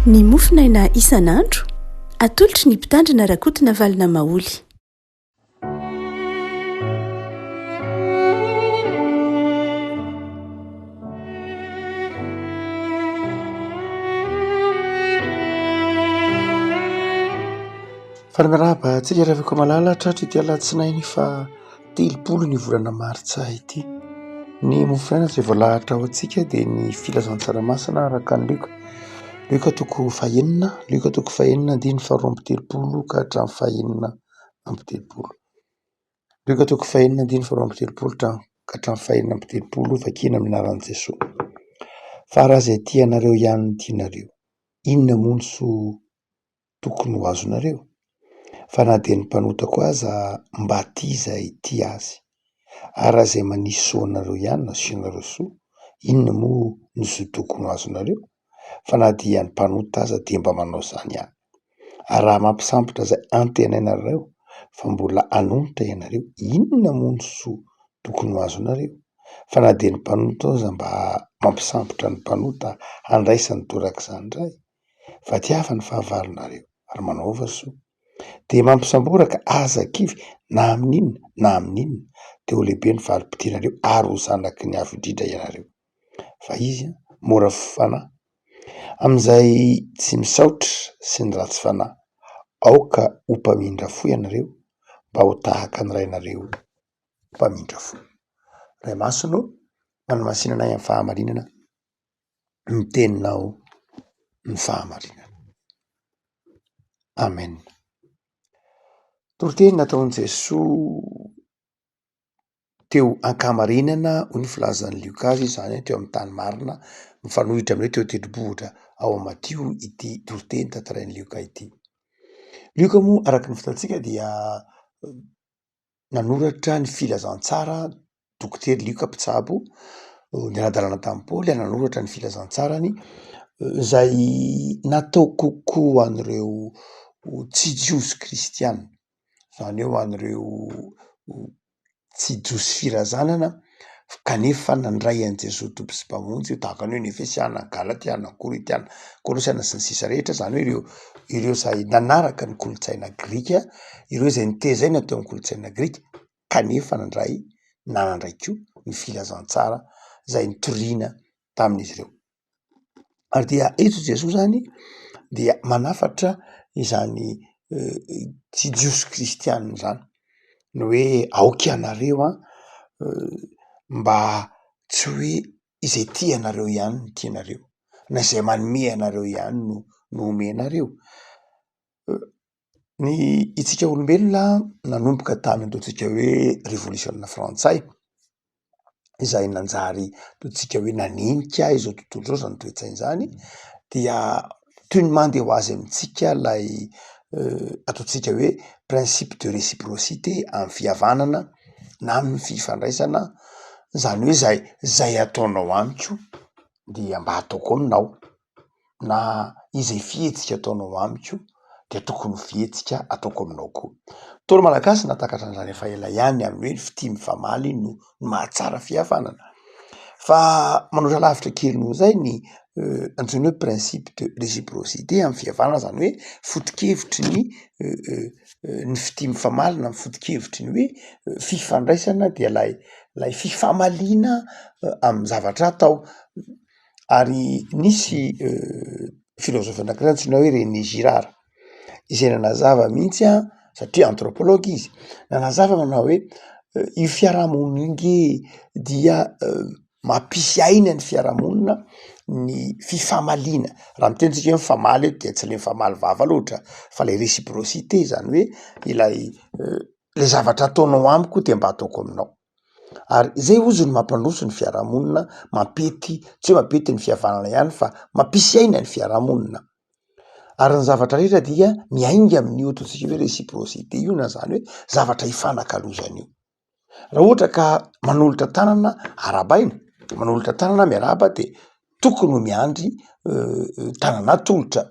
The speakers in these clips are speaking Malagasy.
Ny mofinaina isan'andro atolotry ny mpitandrina rakotina valina maoly. Fanamirahaba antsika rehefa malala tratry ity alatsinainy fa 30 ny volana martsa ity. Ny mofinaina izay voalahatra ao antsika dia ny filazan-tsaramaso araka ny Luka toko fahenina, Luka toko fahenina andiny faharoa amby telopolo ka hatramin'ny fahenina amby telopolo. Luka toko fahenina andiny faharoa amby telopolo ka hatramin'ny fahenina amby telopolo, vakina amin'ny anaran'i Jesosy. Fa raha izay tia anareo ihany no tianareo, inona moa no tokony ho azonareo? Fa na dia ny mpanotako aza mba tia izay tia azy. Ary raha izay manisy soa anareo ihany no asianareo soa, inona moa no tokony ho azonareo? Fa na dia ny mpanota aza dia mba manao izany ihany. Ary raha mampisambotra izay antenainareo fa mbola hanonitra ianareo, inona moa no tokony ho azonareo? Fa na dia ny mpanota aza mba mampisambotra ny mpanota handraisany torak'izany indray, fa tiava ny fahavalonareo ary manaova soa. Dia mampisamboraka aza kivy na amin'inona na amin'inona, dia ho lehibe ny valim-potianareo ary ho zanaky ny avo indrindra ianareo. Fa izy mora fanahy amin'izay tsy misaotra sy ny ratsy fanahy. Aoka ho mpamindra fo ianareo mba ho tahaka ny rainareo mpamindra fo. Ray Masino, manamasinana amin'ny fahamarinana, miteninao ny fahamarinana. Amen. Toroteny nataon'i Jesosy teo ankamarinana ho ny filazan'ny Luka azy, izany teo amin'ny tany marina, mifanohitra amin'ireo teo tendrombohitra ao amin'ny Matio ity toroteny tantarain'i Luka ity. Luka moa araka ny fitantsika dia nanoratra ny filazantsara, dokotera Luka mpitsabo niara-dalàna tamin'i Paoly, nanoratra ny filazantsarany izay natao kokoa ho an'ireo tsy jiosy kristiana, izany hoe ho an'ireo tsy jiosy firazanana kanefa nandray an'i Jesosy Tompo sy mpamonjy, tahaka ny hoe ny Efesiana, Galatiana, Korintiana, Kolosiana sy ny sisa rehetra, izany hoe ireo izay nanaraka ny kolontsaina Grika, ireo izay nitezaina teo amin'ny kolontsaina Grika kanefa nandray koa ny filazantsara izay nitoriana tamin'izy ireo. Ary dia eto Jesosy izany dia manafatra izany tsy jiosy kristiana izany, ny hoe aoka ianareo mba tsy hoe izay tianareo ihany no tianareo, na izay manome anareo ihany no omenareo. Ny itsika olombelona nanomboka tany ataontsika hoe révolution frantsay, izay nanjary ataontsika hoe nanenika izao tontolo izao izany toe-tsaina izany, dia toy ny mandeha ho azy amintsika ilay ataontsika hoe principe de réciprocité amin'ny fihavanana na amin'ny fifandraisana, izany hoe zay ataonao amiko dia mba ataoko aminao, na izay fihetsika ataonao amiko dia tokony ho fihetsika ataoko aminao koa. Toro malagasy natakatra an'izany efa ela ihany amin'ny hoe fitia mifamaly no mahatsara fihavanana. Fa manoatra lavitra kely noho izay ny antsoina hoe principe de réciprocité amin'ny fihavanana, izany hoe foto-kevitry ny fitia mifamaly na foto-kevitry ny hoe fifandraisana dia lay fifamaliana amin'ny zavatra atao. Ary nisy filôzôfa anankiray antsoina hoe René Girard, izay nanazava mihitsy satria anthropologue izy, nanazava manao hoe io fiarahamonina nge dia mampisy aina ny fiarahamonina ny fifamaliana. Raha mitentsika hoe mifamaly eto dia tsy le mifamaly vava loatra, fa le réciprocité, izany hoe ilay le zavatra ataonao amiko dia mba ataoko aminao. Ary izay ozy no mampandroso ny fiarahamonina, mampety tsy hoe mampety ny fihavanana ihany fa mampisy aina ny fiarahamonina. Ary ny zavatra rehetra dia miainga amin'io ataontsika hoe réciprocité io, na zany hoe zavatra ifanakalozana io. Raha ohatra ka manolotra tanana arabaina, manolotra tanana miarahaba dia tokony ho miandry tanana atolotra.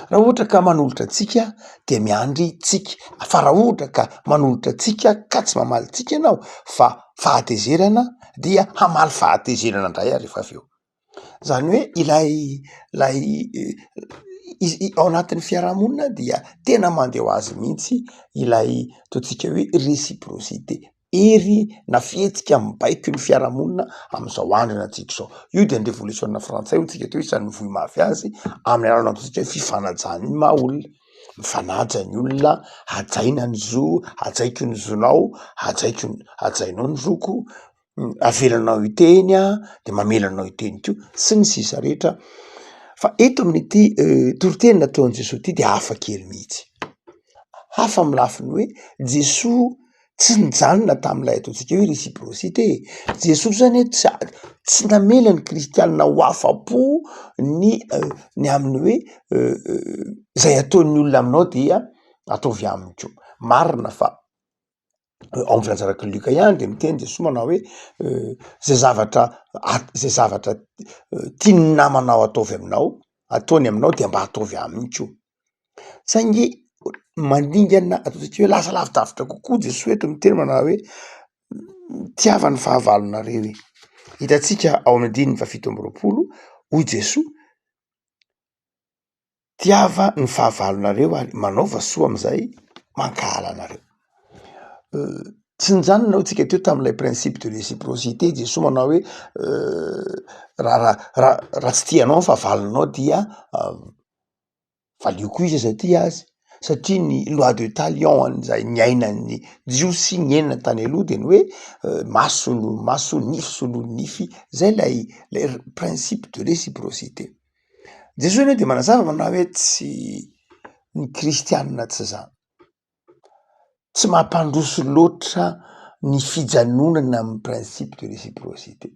Raha ohatra ka manolotra tsika dia miandry tsika. Fa raha ohatra ka manolotra tsika ka tsy mamaly tsika ianao fa fahatezerana, dia hamaly fahatezerana indray ary rehefa avy eo. Zany hoe ilay ao anatin'ny fiarahamonina dia tena mandeha ho azy mihitsy ilay totsika hoe réciprocité. Ery na fihetsika mibaiky ny fiarahamonina am'izao andro antsika zao. Io de ny révolution frantsay hotsika teo isan'ny vohy mafy azy amin'ny alalana totsika hoe fifanajany ny maha olona. Mifanaja ny olona, hajaina ny zo, hajaiky ny zonao, hajainao ny zoko, avelanao hiteny de mamelanao hiteny ko sy ny sisa rehetra. Fa eto amin'ity toriteny nataon'i Jesosy ty de hafa kely mihitsy. Hafa amin'ny lafiny hoe Jesosy tsy nijanona tam'ilay ataontsika hoe réciprocité. Jesosy zany tsy namela ny kristianina ho afa-po ny amin'ny hoe zay ataon'ny olona aminao dia ataovy aminy ko. Marina fa ao amin'ny filazaran'i Luka ihany de miteny Jesosy manao hoe zay zavatra tiany namanao ataovy aminao, ataony aminao de mba ataovy aminy ko. Saingy mandingana ataontsika hoe lasa lavidavitra kokoa Jesosy eto miteny manao hoe tiava ny fahavalonareo e. Hitatsika ao amin'ny 7:20 hoy Jesosy, tiava ny fahavalonareo ary manaova soa am'izay mankahala anareo. Tsy nijanona hotsika teo tam'ilay principe de réciprocité. Jesosy manao hoe raha tsy tianao ny fahavalonao dia valio koa izy aza ty azy. Satria ny loi de talion an'izay niainan'ny jiosy niainana tany aloha de ny hoe maso nify solo nify, zay lay principe de réciprocité. Jesosy aloha de manazava manao hoe tsy ny kristianina tsy zany. Tsy mampandroso loatra ny fijanonana amin'ny principe de réciprocité.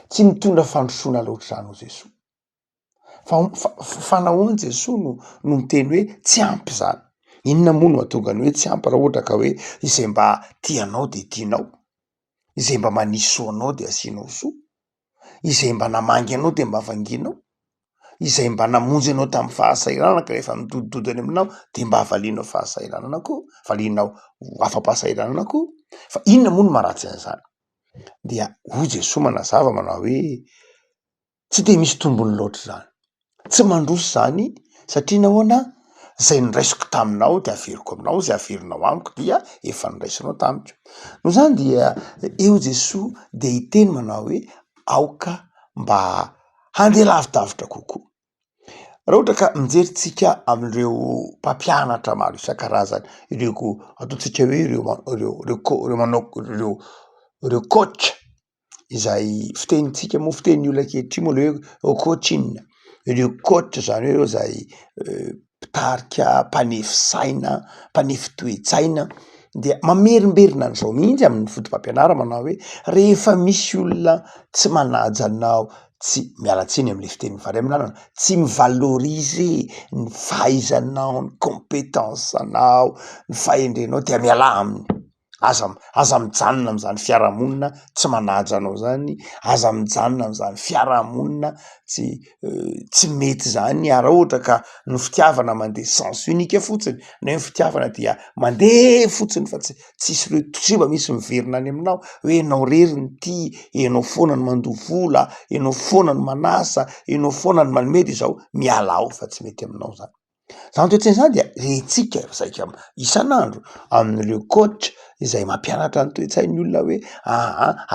Tsy mitondra fandrosoana loatra zany ho Jesosy. Fa nahoana Jesosy no miteny hoe tsy ampy zany. Inona moa no mahatonga ny hoe tsy ampy raha ohatra ka hoe izay mba tianao de tianao, izay mba manisy soa anao de asianao soa, izay mba namangy anao de mba vanginao, izay mba namonjy anao tamin'ny fahasairanana ka rehefa midodidodiny aminao de mba havalianao fahasairanana koa, valianao afa-pahasairanana koa. Fa inona moa no maharatsy an'izany? Dia hoy Jesosy manazava manao hoe tsy de misy tombony loatra zany. Tsy mandroso zany satria nahoana zay niraisiko taminao de averiko aminao, zay averinao amiko dia efa niraisinao tamiko. No zany dia eo Jesosy de hiteny manao hoe aoka mba handeha lavidavitra kokoa. Raha ohatra ka mijeritsika amin'ireo mpampianatra maro isan-karazany, ireo ataontsika hoe ireo coach izay fitenitsika moa fiteny olona ankehitriny moa le hoe coaching. Ireo coach zany hoe zay mpitarika, mpanefy saina, mpanefy toe-tsaina dia mamerimberina an'izao mihitsy amin'ny fotom-pampianarana manao hoe rehefa misy olona tsy manaja anao, tsy mialatsiny am'le fiteny vary amin'anana, tsy mivaloriser ny fahaizanao, ny compétence anao, ny fahendrenao dia miala aminy. Aza mijanona am'zany fiarahamonina tsy manaja anao zany, aza mijanona am'zany fiarahamonina tsy mety zany. Raha ohatra ka ny fitiavana mandeha sens unique fotsiny, na ny fitiavana dia mandeha fotsiny fa tsisy reo totriba misy miverina any aminao hoe enao reriny ty, enao foana ny mandoha vola, enao foana ny manasa, enao foana ny manome de zao miala ao fa tsy mety aminao zany. Zany toetrany zany dia retsika saika isan'andro amin'ireo coach izay mampianatra ny toe-tsain'ny olona hoe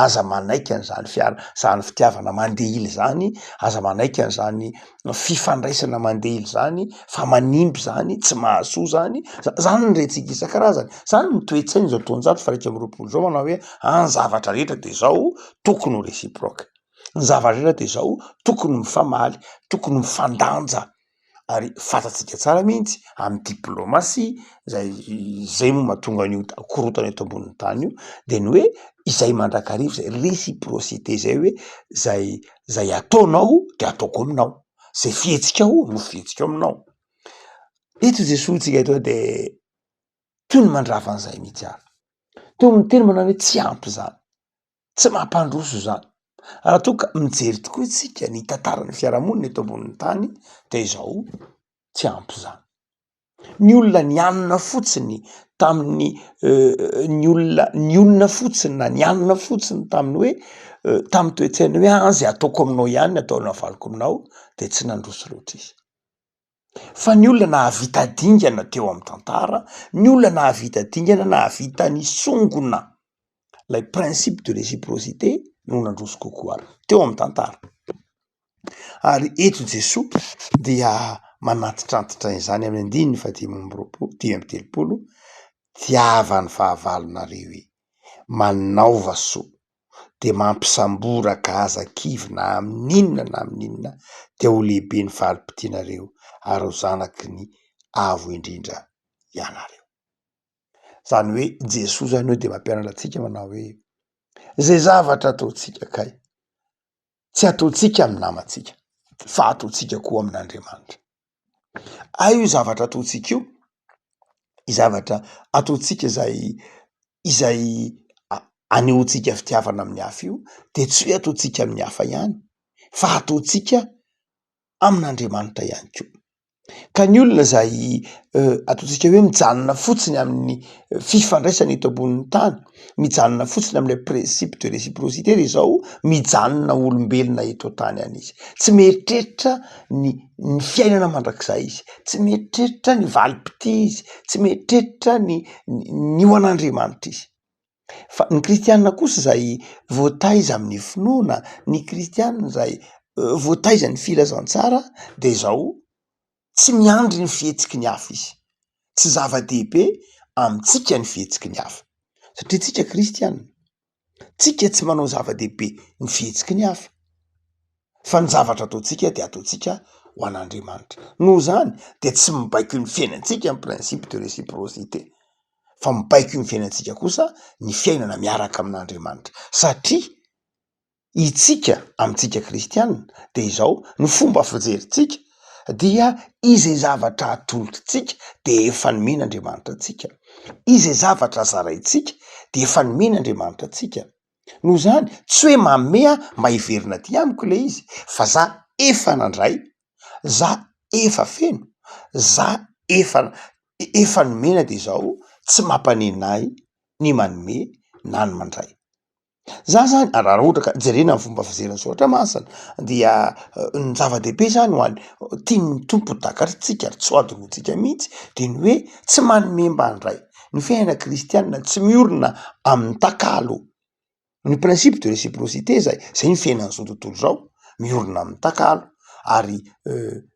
aza manaiky an'izany zany fitiavana mandeha ily zany, aza manaiky an'izany fifandraisana mandeha ily zany, fa manimby zany, tsy mahasoa zany. Zany ny retsika isan-karazany. Zany ny toe-tsainy zao taonjato fa 120 zao manao hoe ny zavatra rehetra de zao tokony ho réciproque. Ny zavatra rehetra de zao tokony mifamaly, tokony mifandanja. Ary fatatsika tsara mihitsy amin'ny diplomasia zay moa mahatonga an'io korotana eto ambonin'ny tany io de ny hoe izay mandrakarivo zay réciprocité zay hoe zay ataonao de ataoko aminao, zay fihetsika-o no fihetsika aminao. Eto Jesosy tsika eto de toy ny mandrava an'izay mihitsy ary. Toy miteny manao hoe tsy ampy zany, tsy mampandroso zany. Raha toa ka mijery tokoa isika ny tantaran'ny fiarahamonina eto ambonin'ny tany de izao tsy ampy zany. Ny olona nianona fotsiny tamin'ny ny olona fotsiny na nianona fotsiny tamin'ny hoe tamin'ny toe-tsaina hoe zay ataoko aminao ihany ny ataonao avaliko aminao de tsy nandroso loatra izy. Fa ny olona nahavita dingana teo amin'ny tantara, ny olona nahavita dingana nahavita ny songona lay principe de réciprocité no nandroso kokoa teo amin'ny tantara. Ary eto Jesoa dia manatitrantitra izany amin'ny andininy 10:telopolo, tiava ny fahavalonareo manaova soa de mampisamboraka aza-kivy na amin'inona na amin'inona de ho lehibe ny falim-pitianareo ary ho zanaky ny avo indrindra ianareo. Zany hoe Jesoa zany hoe de mampianatra antsika manao hoe zay zavatra ataotsika kay tsy ataotsika amin'ny namantsika fa ataotsika koa amin'Andriamanitra. Io zavatra ataotsika io, i zavatra ataotsika izay anehoantsika fitiavana amin'ny hafa io de tsy hoe ataotsika amin'ny hafa ihany fa ataotsika amin'Andriamanitra ihany koa. Ka ny olona zay ataotsika hoe mijanona fotsiny amin'ny fifandraisana eto ambonin'ny tany, mijanona fotsiny amin'ilay principe de réciprocité de zao mijanona olombelona eto tany any izy. Tsy mieritreritra ny fiainana mandrakizay izy, tsy mieritreritra ny valim-pity izy, tsy mieritreritra ny ho an'Andriamanitra izy. Fa ny kristianina kosa zay voataiza amin'ny finoana, ny kristianina zay voataiza ny filazantsara de zao tsy miandry ny fihetsiky ny hafa izy, tsy zava-dehibe amintsika ny fihetsiky ny hafa satria tsika kristianina, tsika tsy manao zava-dehibe ny fihetsiky ny hafa fa ny zavatra ataotsika de ataotsika ho an'Andriamanitra. Noho zany de tsy mibaiko ny fiainantsika ny principe de réciprocité fa mibaiko ny fiainantsika kosa ny fiainana miaraka amin'Andriamanitra satria itsika amintsika kristianina de izao ny fomba fijerintsika dia izay zavatra atolotritsika de efa nomena Andriamanitra antsika, izay zavatra zaraitsika de efa nomena Andriamanitra antsika. Noho zany tsy hoe mamea mba hiverina ty amiko le izy fa za efa nandray, za efa feno, za efa nomena de zao tsy mampanenay ny manome na ny mandray. Za zany raha ohatra ka jerena ny fomba fizerana soratra masina dia ny zava-dehibe zany ho any tian'ny tompo takatritsika ary tsy ho adoloantsika mihitsy de ny hoe tsy manome mba handray. Ny fiainana kristianina tsy miorina amin'ny takalo. Ny principe de réciprocité zay ny fiainan'izao tontolo zao, miorina amin'ny takalo ary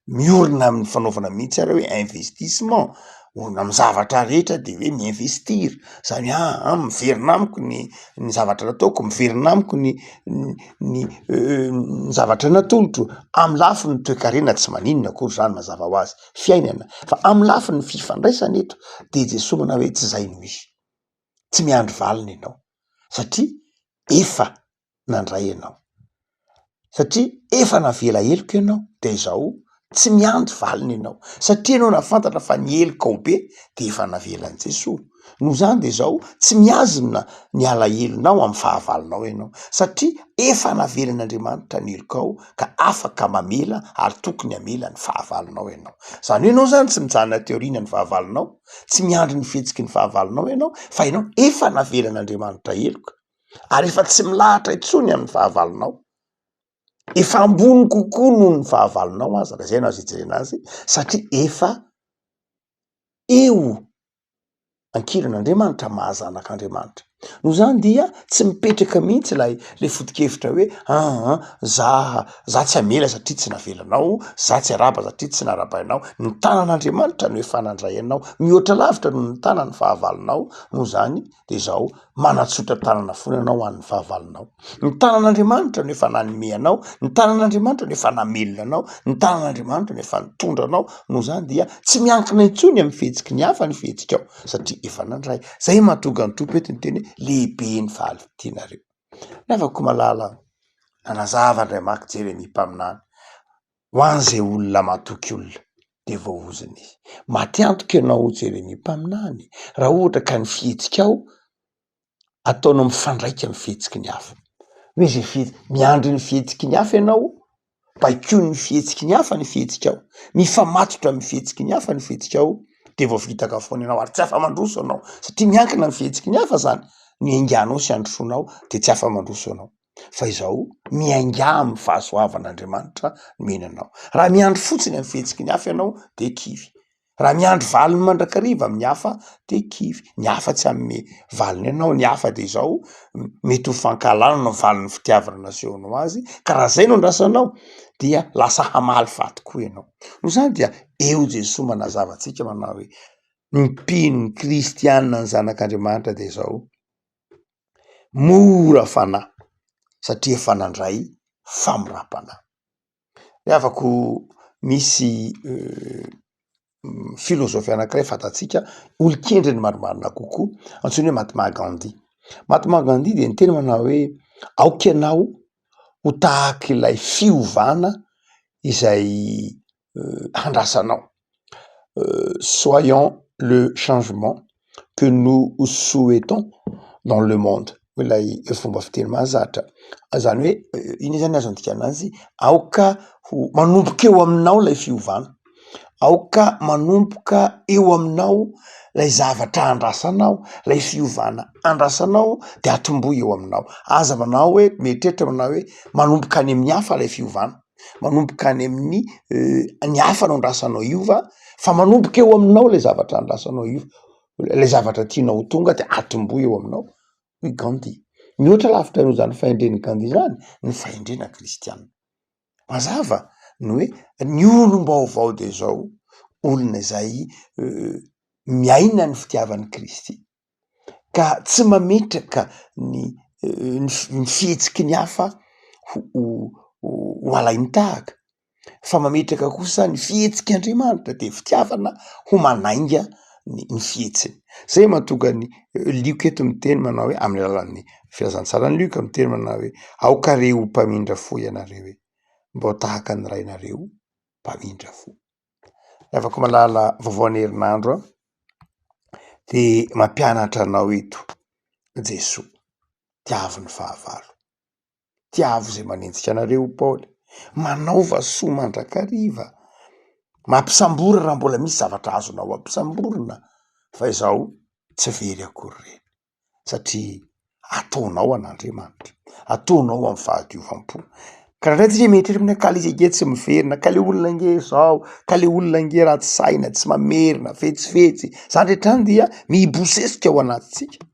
miorina amin'ny fanaovana mihitsy ara hoe investissement, orina amin'ny zavatra rehetra de hoe mi-investir zany miverina amiko ny zavatra nataoko, miverina amiko ny zavatra natolotro amin'ny lafiny ny toe-karena tsy maninona akory zany mazava ho azy fiainana, fa amin'ny lafiny ny fifandraisana eto de Jesosy manao hoe tsy zay no izy, tsy miandry valiny ianao satria efa nandray ianao, satria efa navela heloka ianao de zao tsy miandry valiny ianao satria ianao nafantatra fa ny heloka ao be de efa navelan'i Jesosy. Noho zany de zao tsy miazona ny alahelonao amin'ny fahavalonao ianao satria efa navelan'Andriamanitra ny helokao ka afaka mamela ary tokony hamela ny fahavalonao ianao. Zany hoe ianao zany tsy mijanona teoriana ny fahavalonao, tsy miandry ny fihetsiky ny fahavalonao ianao fa ianao efa navelan'Andriamanitra heloka ary efa tsy milahatra intsony amin'ny fahavalonao, efa ambony kokoa noho ny fahavalonao aza raha zay no azo ijerena azy satria efa eo ankiran'Andriamanitra mahazanak'Andriamanitra. Noho zany dia tsy mipetraka mihitsy le foto-kevitra hoe za tsy hamela satria tsy navelanao, za tsy haraba satria tsy narabainao. Ny tanan'Andriamanitra no efa nandray anao, mihoatra lavitra noho ny tanany fahavalonao. Noho zany de zao manatsotra tanana foana anao an'ny fahavalonao. Ny tanan'Andriamanitra no efa nanome anao, ny tanan'Andriamanitra no efa namelona anao, ny tanan'Andriamanitra no efa nitondra anao. Noho zany dia tsy miankina intsony amin'ny fihetsiky ny hafa ny fihetsika ao satria efa nandray. Zay mahatonga ny tompo eto ny teny lehibe ny falim-pitianareo. Nafako malala nanazava ndray maky Jeremia mpaminany ho an'izay olona matoky olona de voaoziny izy. Maty antoka ianao Jeremia mpaminany raha ohatra ka ny fihetsika ao ataonao mifandraika amin'ny fihetsiky ny hafa. Hoe zay miandry ny fihetsiky ny hafa ianao, baikio ny fihetsiky ny hafa ny fihetsika ao, mifamatotra amin'ny fihetsiky ny hafa ny fihetsika ao de vao vitaka foana ianao ary tsy afa-mandroso anao satria miankina amin'ny fihetsiky ny hafa zany ny ainganao sy androsoanao de tsy afa-mandroso anao. fa izao miainga amy fahasoavan'Andriamanitra menanao. Raha miandry fotsiny amy fihetsiky ny hafa ianao de kivy. Raha miandry valiny mandrakariva amin'ny hafa de kivy. Ny hafa tsy amy valiny ianao, ny hafa de izao mety ho fankalana no valiny fitiavana nasehonao azy, ka raha zay no andrasanao dia lasa hamaly faty koa ianao. No zany dia eo Jesosy manazava antsika manao hoe ny mpino ny kristianina ny zanak'Andriamanitra de izao mora fanahy satria efa nandray famorapanahy. Afako misy filôzôfy anankiray fatatsika olon-kendriny marimarina kokoa antsoiny hoe Mahatma Gandhi. Mahatma Gandhi de niteny manao hoe aoka ianao ho tahaky ilay fiovana izay handrasanao. Soyons le changement que nous souhaitons dans le monde. Ilay fomba fiteny mahazatra. Zany hoe iny zany azo andikana azy, aoka ho manomboka eo aminao lay fiovana. Aoka manomboka eo aminao lay zavatra andrasanao, lay fiovana andrasanao de atomboy eo aminao. Aza manao hoe mieritreritra manao hoe manomboka any amin'ny hafa lay fiovana, manomboka any amin'ny ny hafa no andrasanao iova, fa manomboka eo aminao lay zavatra andrasanao iova, lay zavatra tianao ho tonga de atomboy eo aminao. I Gandhi. Mihoatra lavitra noho zany fahendren'ny Gandhi zany, ny fahendrena kristianina. Mazava ny hoe ny olom-baovao de zao olona izay miaina ny fitiavan'ny Kristy, ka tsy mametraka ny fihetsiky ny hafa ho alainy tahaka, fa mametraka kosa ny fihetsiky Andriamanitra de fitiavana ho manainga ny fihetsiny. Zay mahatonga ny Lioka eto miteny manao hoe amin'ny alalan'ny filazantsara ny Lioka miteny manao hoe aoka reo mpamindra fo ianareo hoe mba ho tahaka ny rainareo mpamindra fo. Afaka malala vaovaon'ny herinandro aho de mampianatra anao eto Jesosy tiavy ny fahavalo, tiavo zay manenjika anareo Paoly, manaova soa mandrakariva, mampisambora raha mbola misy zavatra azonao ampisamborona, fa izao tsy very akory reny satria ataonao an'Andriamanitra, ataonao amin'ny fahadiovampo. Ka raha tsy mety amin'ny kalizege tsy miverina, ka le olona nge zao, ka le olona nge ratsy saina, tsy mamerina, fetsifetsy, zany rehetrany dia mibosesika ao anatintsika.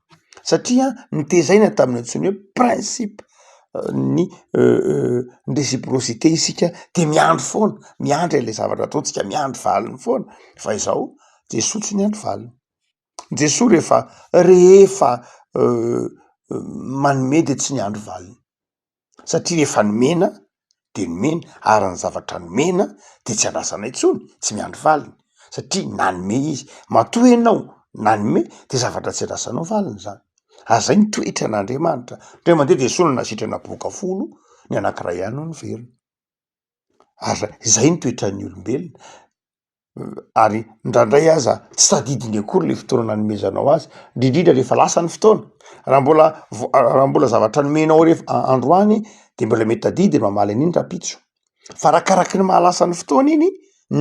Satria nitezaina tamin'ny antsoiny hoe principe ny réciprocité isika de miandry foana, miandry le zavatra ataontsika, miandry valiny foana, fa izao Jesosy tsy miandry valiny. Jesosy rehefa manome de tsy miandry valiny, satria rehefa nomena de nomena, ary ny zavatra nomena de tsy andrasana intsony, tsy miandry valiny, satria nanome izy. Matoa ianao nanome de zavatra tsy andrasanao valiny zany. Zay ny toetra n'Andriamanitra. Ndray mandeha de Jesosy nasitrana boka folo, ny anankiray ihany no niverina. Zay ny toetran'ny olombelona. Ary ndrandray aza tsy tadidiny akory le fotoana nanomezanao azy, indrindrindra rehefa lasa ny fotoana. Raha mbola zavatra nomenao rehefa androany de mbola mety tadidiny mamaly an'iny rapitso. Fa arakaraky ny mahalasa ny fotoana iny,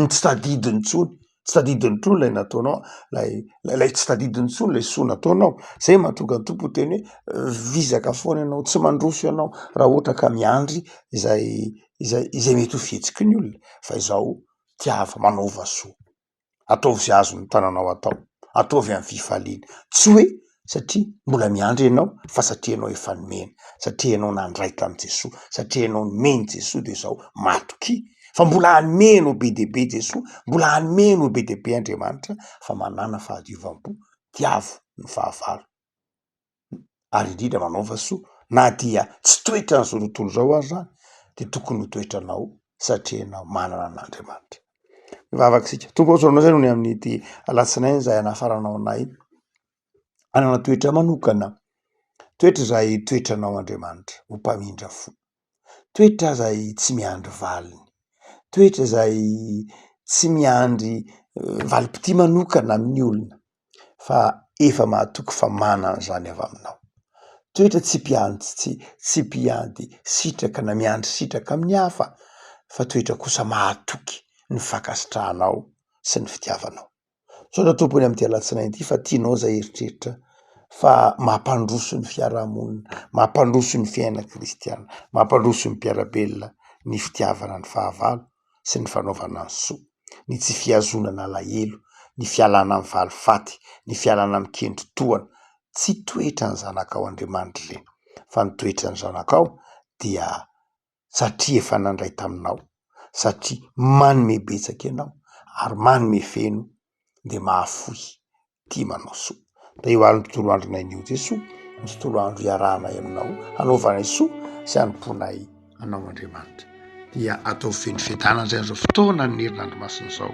tsy tadidiny intsony, tsy tadidiny intsony lay nataonao, lay tsy tadidiny intsony lay soa nataonao. Zay mahatonga ny tompo teny hoe vizaka foana ianao, tsy mandroso ianao raha ohatra ka miandry izay mety ho fihetsiky ny olona. Fa izao tiava manova soa, ataovy zay azony tananao atao, ataovy amin'ny fifaliana, tsy hoe satria mbola miandry ianao, fa satria ianao efa nomena, satria ianao nandray tamy Jesosy, satria ianao nomeny Jesosy de zao matoky. Fa mbola hanome anao be deabe Jesosy, mbola hanome anao be deabe Andriamanitra, fa manana fahadiovampo, tiavo ny fahavalo, ary indrindra manaova soa, na dia tsy toetra n'izao tontolo zao azy zany, de tokony ho toetranao satria ianao manana an'Andriamanitra. Mivavaky sika, tombo aotsonao zay nohony amin'ity alatsinainy zay anafaranao anay, anana toetra manokana, toetra zay toetranao Andriamanitra, ho mpamindra fo, toetra zay tsy miandry valiny, toetra zay tsy miandry valim-pity manokana amin'ny olona, fa efa mahatoky fa manana zany avy aminao. Toetra tsy mpiandy sitraka na miandry sitraka amin'ny hafa, fa toetra kosa mahatoky ny fankasitrahanao sy ny fitiavanao. So da tompony amin'ity alatsinainy ity fa tianao zay eritreritra fa mampandroso ny fiarahamonina, mampandroso ny fiaina kristiana, mampandroso ny mpiarabelona ny fitiavana ny fahavalo sy ny fanaovana ny soa, ny tsy fiazonana alahelo, ny fialana amin'ny valifaty, ny fialana amin'ny kendro-toana. Tsy toetra ny zanakao Andriamanitra ireny, fa ny toetra ny zanakao dia satria efa nandray taminao, satria manome betsaka ianao ary manome feno de mahafoy tia manao soa. Da io ary ny tontolo andronay nio Jesoa, ny tontolo andro iarahanay aminao, hanaovanay soa sy hanomponay anao Andriamanitra. Dia atao feno fiadanana zay zao fotoana ny herinandro masina zao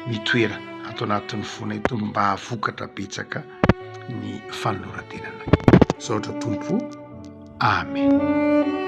mitoera atao anatin'ny fonay tono mba havokatra betsaka ny fanoloran-tenanay. Zao ohatra tompo. Amen.